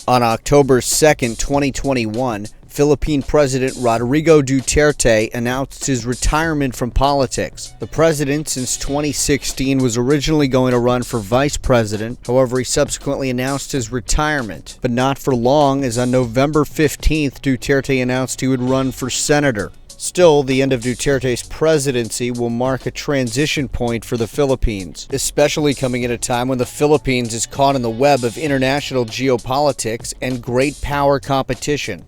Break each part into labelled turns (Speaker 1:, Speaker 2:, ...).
Speaker 1: On October 2nd, 2021, Philippine President Rodrigo Duterte announced his retirement from politics. The president, since 2016, was originally going to run for vice president. However, he subsequently announced his retirement. But not for long, as on November 15th, Duterte announced he would run for senator. Still, the end of Duterte's presidency will mark a transition point for the Philippines, especially coming at a time when the Philippines is caught in the web of international geopolitics and great power competition.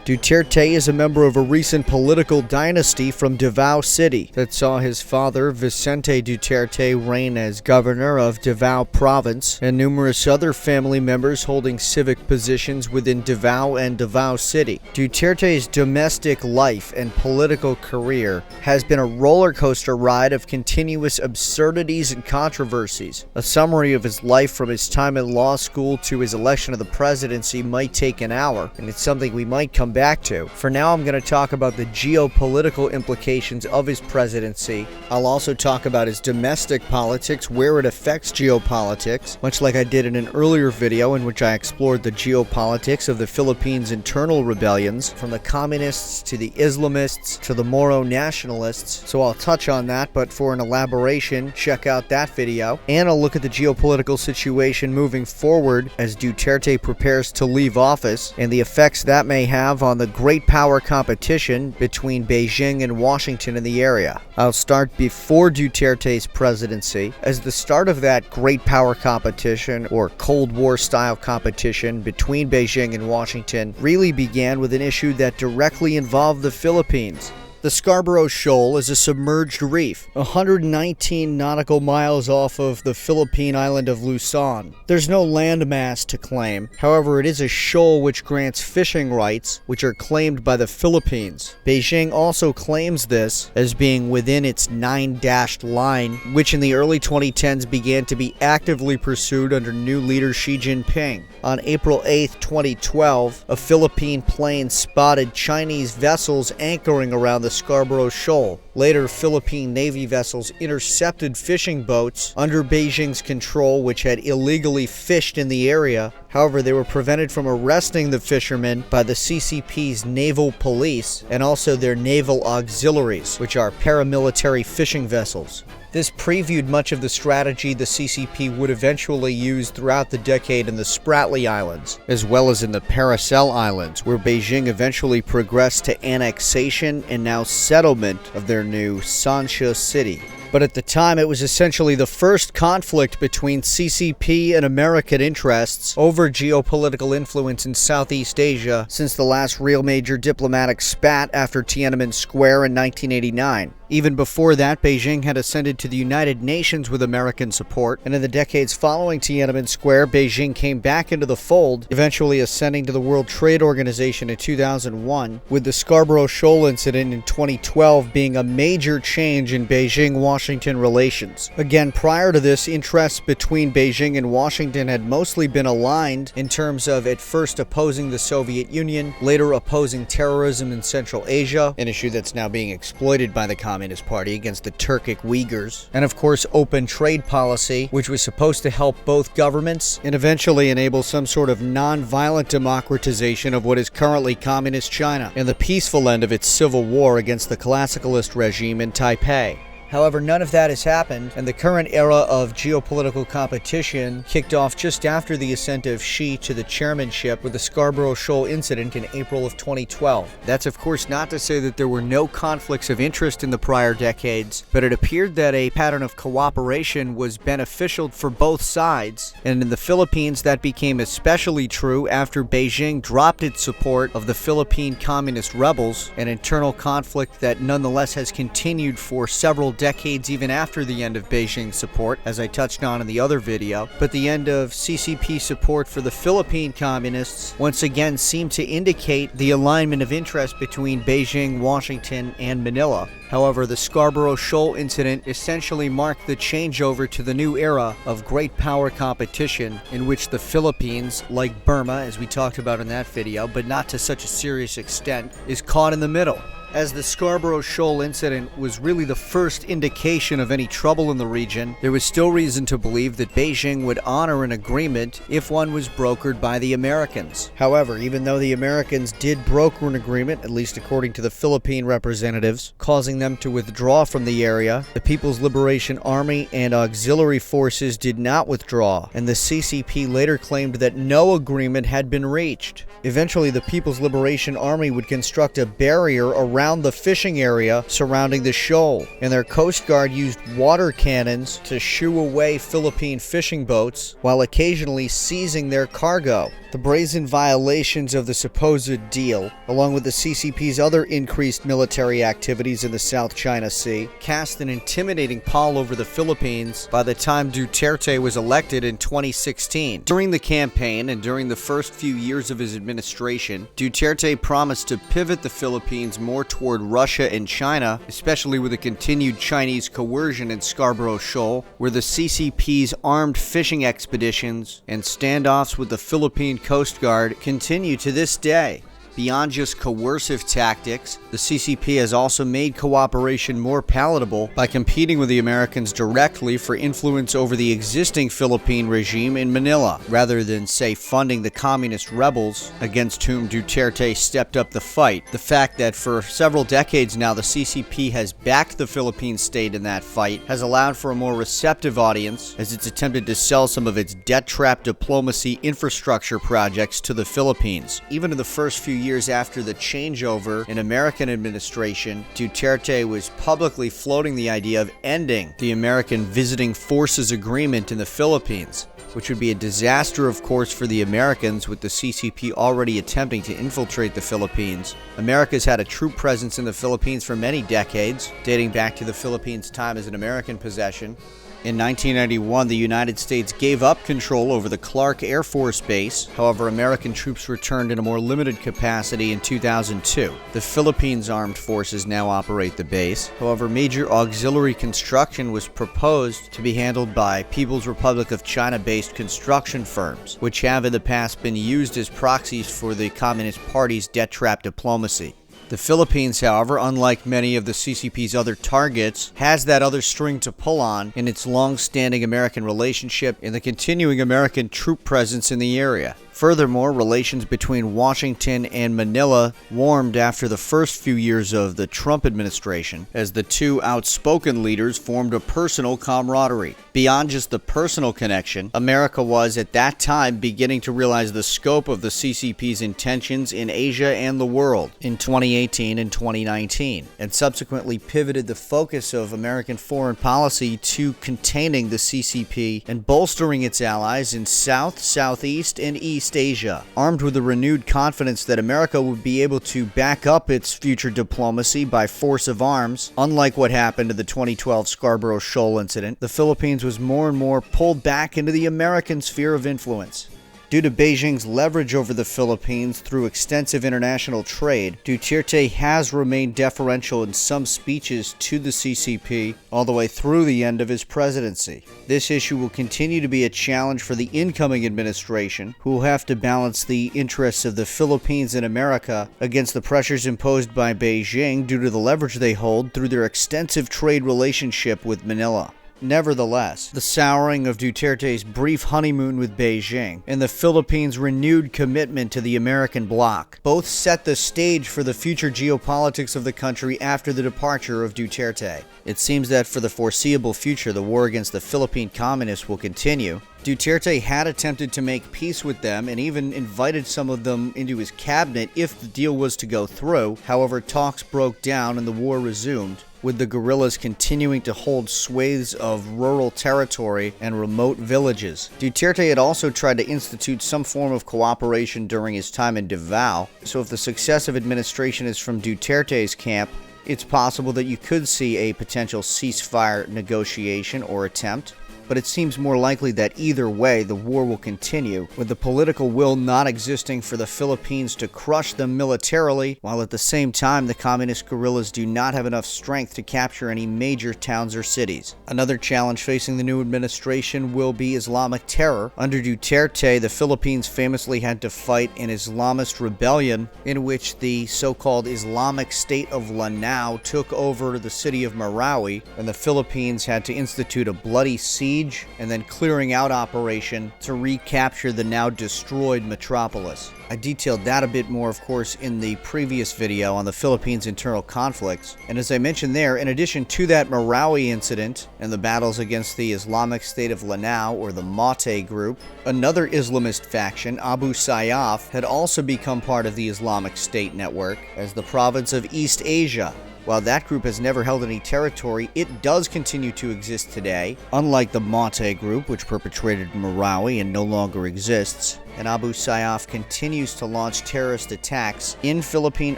Speaker 1: Duterte is a member of a recent political dynasty from Davao City that saw his father, Vicente Duterte, reign as governor of Davao Province, and numerous other family members holding civic positions within Davao and Davao City. Duterte's domestic life and political career has been a roller coaster ride of continuous absurdities and controversies. A summary of his life from his time at law school to his election to the presidency might take an hour, and it's something we might come back to. For now, I'm going to talk about the geopolitical implications of his presidency. I'll also talk about his domestic politics, where it affects geopolitics, much like I did in an earlier video in which I explored the geopolitics of the Philippines' internal rebellions, from the communists to the Islamists to the Moro nationalists. So I'll touch on that, but for an elaboration, check out that video. And I'll look at the geopolitical situation moving forward as Duterte prepares to leave office and the effects that may have on the great power competition between Beijing and Washington in the area. I'll start before Duterte's presidency, as the start of that great power competition, or Cold War style competition between Beijing and Washington, really began with an issue that directly involved the Philippines. The Scarborough Shoal is a submerged reef, 119 nautical miles off of the Philippine island of Luzon. There's no landmass to claim, however it is a shoal which grants fishing rights, which are claimed by the Philippines. Beijing also claims this as being within its 9-dashed line, which in the early 2010s began to be actively pursued under new leader Xi Jinping. On April 8, 2012, a Philippine plane spotted Chinese vessels anchoring around the Scarborough Shoal. Later, Philippine Navy vessels intercepted fishing boats under Beijing's control which had illegally fished in the area. However, they were prevented from arresting the fishermen by the CCP's naval police and also their naval auxiliaries, which are paramilitary fishing vessels. This previewed much of the strategy the CCP would eventually use throughout the decade in the Spratly Islands, as well as in the Paracel Islands, where Beijing eventually progressed to annexation and now settlement of their new Sanxia City. But at the time, it was essentially the first conflict between CCP and American interests over geopolitical influence in Southeast Asia since the last real major diplomatic spat after Tiananmen Square in 1989. Even before that, Beijing had ascended to the United Nations with American support, and in the decades following Tiananmen Square, Beijing came back into the fold, eventually ascending to the World Trade Organization in 2001, with the Scarborough Shoal incident in 2012 being a major change in Beijing-Washington relations. Again, prior to this, interests between Beijing and Washington had mostly been aligned in terms of at first opposing the Soviet Union, later opposing terrorism in Central Asia, an issue that's now being exploited by the Communist Party against the Turkic Uyghurs, and of course open trade policy, which was supposed to help both governments and eventually enable some sort of non-violent democratization of what is currently Communist China and the peaceful end of its civil war against the classicalist regime in Taipei. However, none of that has happened, and the current era of geopolitical competition kicked off just after the ascent of Xi to the chairmanship with the Scarborough Shoal incident in April of 2012. That's of course not to say that there were no conflicts of interest in the prior decades, but it appeared that a pattern of cooperation was beneficial for both sides, and in the Philippines that became especially true after Beijing dropped its support of the Philippine Communist rebels, an internal conflict that nonetheless has continued for several decades even after the end of Beijing's support, as I touched on in the other video. But the end of CCP support for the Philippine communists once again seemed to indicate the alignment of interest between Beijing, Washington, and Manila. However, the Scarborough Shoal incident essentially marked the changeover to the new era of great power competition in which the Philippines, like Burma, as we talked about in that video, but not to such a serious extent, is caught in the middle. As the Scarborough Shoal incident was really the first indication of any trouble in the region, there was still reason to believe that Beijing would honor an agreement if one was brokered by the Americans. However, even though the Americans did broker an agreement, at least according to the Philippine representatives, causing them to withdraw from the area, the People's Liberation Army and auxiliary forces did not withdraw, and the CCP later claimed that no agreement had been reached. Eventually, the People's Liberation Army would construct a barrier around the fishing area surrounding the shoal, and their Coast Guard used water cannons to shoo away Philippine fishing boats while occasionally seizing their cargo. The brazen violations of the supposed deal, along with the CCP's other increased military activities in the South China Sea, cast an intimidating pall over the Philippines by the time Duterte was elected in 2016. During the campaign and during the first few years of his administration, Duterte promised to pivot the Philippines more toward Russia and China, especially with the continued Chinese coercion in Scarborough Shoal, where the CCP's armed fishing expeditions and standoffs with the Philippine Coast Guard continue to this day. Beyond just coercive tactics, the CCP has also made cooperation more palatable by competing with the Americans directly for influence over the existing Philippine regime in Manila, rather than, say, funding the communist rebels against whom Duterte stepped up the fight. The fact that for several decades now the CCP has backed the Philippine state in that fight has allowed for a more receptive audience as it's attempted to sell some of its debt-trap diplomacy infrastructure projects to the Philippines. Even in the first few years after the changeover in American administration, Duterte was publicly floating the idea of ending the American Visiting Forces Agreement in the Philippines, which would be a disaster, of course, for the Americans, with the CCP already attempting to infiltrate the Philippines. America's had a troop presence in the Philippines for many decades, dating back to the Philippines' time as an American possession. In 1991, the United States gave up control over the Clark Air Force Base. However, American troops returned in a more limited capacity in 2002. The Philippines Armed Forces now operate the base. However, major auxiliary construction was proposed to be handled by People's Republic of China-based construction firms, which have in the past been used as proxies for the Communist Party's debt-trap diplomacy. The Philippines, however, unlike many of the CCP's other targets, has that other string to pull on in its long-standing American relationship and the continuing American troop presence in the area. Furthermore, relations between Washington and Manila warmed after the first few years of the Trump administration, as the two outspoken leaders formed a personal camaraderie. Beyond just the personal connection, America was at that time beginning to realize the scope of the CCP's intentions in Asia and the world in 2018 and 2019, and subsequently pivoted the focus of American foreign policy to containing the CCP and bolstering its allies in South, Southeast, and East Asia. Armed with a renewed confidence that America would be able to back up its future diplomacy by force of arms, unlike what happened in the 2012 Scarborough Shoal incident, the Philippines was more and more pulled back into the American sphere of influence. Due to Beijing's leverage over the Philippines through extensive international trade, Duterte has remained deferential in some speeches to the CCP all the way through the end of his presidency. This issue will continue to be a challenge for the incoming administration, who will have to balance the interests of the Philippines and America against the pressures imposed by Beijing due to the leverage they hold through their extensive trade relationship with Manila. Nevertheless, the souring of Duterte's brief honeymoon with Beijing and the Philippines' renewed commitment to the American bloc both set the stage for the future geopolitics of the country after the departure of Duterte. It seems that for the foreseeable future, the war against the Philippine communists will continue. Duterte had attempted to make peace with them and even invited some of them into his cabinet if the deal was to go through. However, talks broke down and the war resumed, with the guerrillas continuing to hold swathes of rural territory and remote villages. Duterte had also tried to institute some form of cooperation during his time in Davao, so if the successive administration is from Duterte's camp, it's possible that you could see a potential ceasefire negotiation or attempt. but it seems more likely that either way the war will continue, with the political will not existing for the Philippines to crush them militarily, while at the same time the communist guerrillas do not have enough strength to capture any major towns or cities. Another challenge facing the new administration will be Islamic terror. Under Duterte, the Philippines famously had to fight an Islamist rebellion in which the so-called Islamic State of Lanao took over the city of Marawi, and the Philippines had to institute a bloody siege and then clearing out operation to recapture the now destroyed metropolis. I detailed that a bit more, of course, in the previous video on the Philippines' internal conflicts. And as I mentioned there, in addition to that Marawi incident and the battles against the Islamic State of Lanao, or the Mate group, another Islamist faction, Abu Sayyaf, had also become part of the Islamic State network as the province of East Asia. While that group has never held any territory, it does continue to exist today, unlike the Mate group, which perpetrated in Marawi and no longer exists. And Abu Sayyaf continues to launch terrorist attacks in Philippine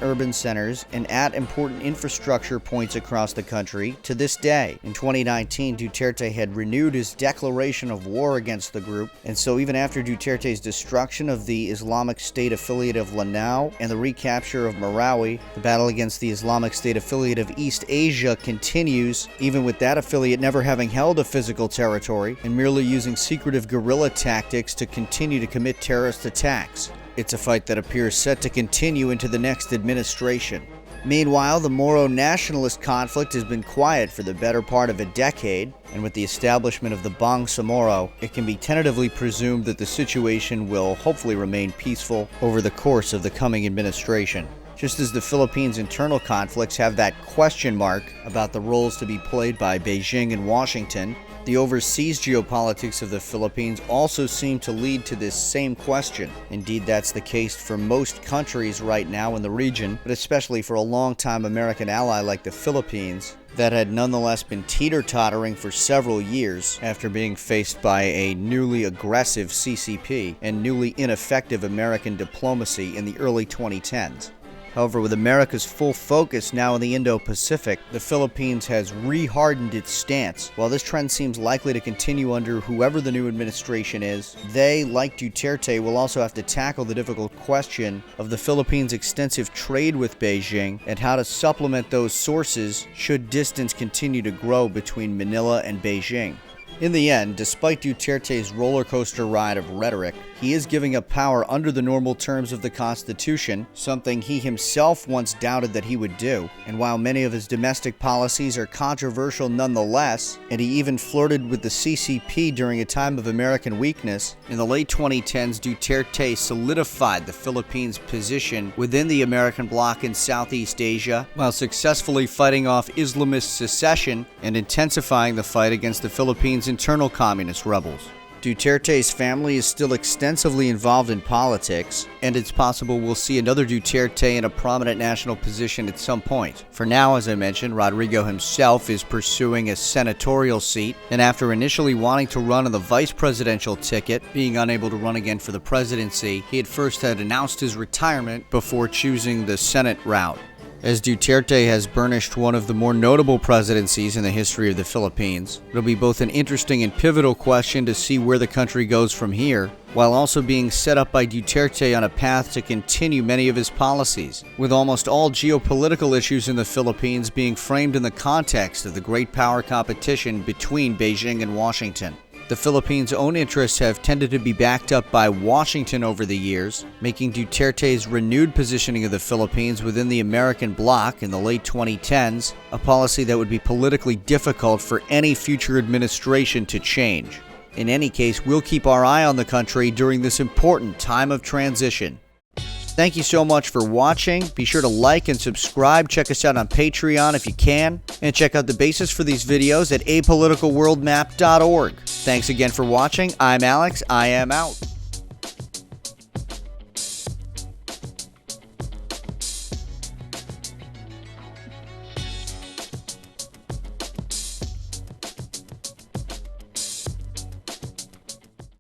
Speaker 1: urban centers and at important infrastructure points across the country to this day. In 2019, Duterte had renewed his declaration of war against the group, and so even after Duterte's destruction of the Islamic State affiliate of Lanao and the recapture of Marawi, the battle against the Islamic State affiliate of East Asia continues, even with that affiliate never having held a physical territory and merely using secretive guerrilla tactics to continue to commit terrorist attacks. It's a fight that appears set to continue into the next administration. Meanwhile, the Moro nationalist conflict has been quiet for the better part of a decade, and with the establishment of the Bangsamoro, it can be tentatively presumed that the situation will hopefully remain peaceful over the course of the coming administration. Just as the Philippines' internal conflicts have that question mark about the roles to be played by Beijing and Washington, the overseas geopolitics of the Philippines also seem to lead to this same question. Indeed, that's the case for most countries right now in the region, but especially for a long-time American ally like the Philippines, that had nonetheless been teeter-tottering for several years after being faced by a newly aggressive CCP and newly ineffective American diplomacy in the early 2010s. However, with America's full focus now in the Indo-Pacific, the Philippines has re-hardened its stance. While this trend seems likely to continue under whoever the new administration is, they, like Duterte, will also have to tackle the difficult question of the Philippines' extensive trade with Beijing and how to supplement those sources should distance continue to grow between Manila and Beijing. In the end, despite Duterte's roller coaster ride of rhetoric, he is giving up power under the normal terms of the Constitution, something he himself once doubted that he would do. And while many of his domestic policies are controversial nonetheless, and he even flirted with the CCP during a time of American weakness, in the late 2010s, Duterte solidified the Philippines' position within the American bloc in Southeast Asia, while successfully fighting off Islamist secession and intensifying the fight against the Philippines' internal communist rebels. Duterte's family is still extensively involved in politics, and it's possible we'll see another Duterte in a prominent national position at some point. For now, as I mentioned, Rodrigo himself is pursuing a senatorial seat, and after initially wanting to run on the vice presidential ticket, being unable to run again for the presidency, he at first had announced his retirement before choosing the Senate route. As Duterte has burnished one of the more notable presidencies in the history of the Philippines, it'll be both an interesting and pivotal question to see where the country goes from here, while also being set up by Duterte on a path to continue many of his policies, with almost all geopolitical issues in the Philippines being framed in the context of the great power competition between Beijing and Washington. The Philippines' own interests have tended to be backed up by Washington over the years, making Duterte's renewed positioning of the Philippines within the American bloc in the late 2010s a policy that would be politically difficult for any future administration to change. In any case, we'll keep our eye on the country during this important time of transition. Thank you so much for watching. Be sure to like and subscribe. Check us out on Patreon if you can. And check out the basis for these videos at apoliticalworldmap.org. Thanks again for watching. I'm Alex. I am out.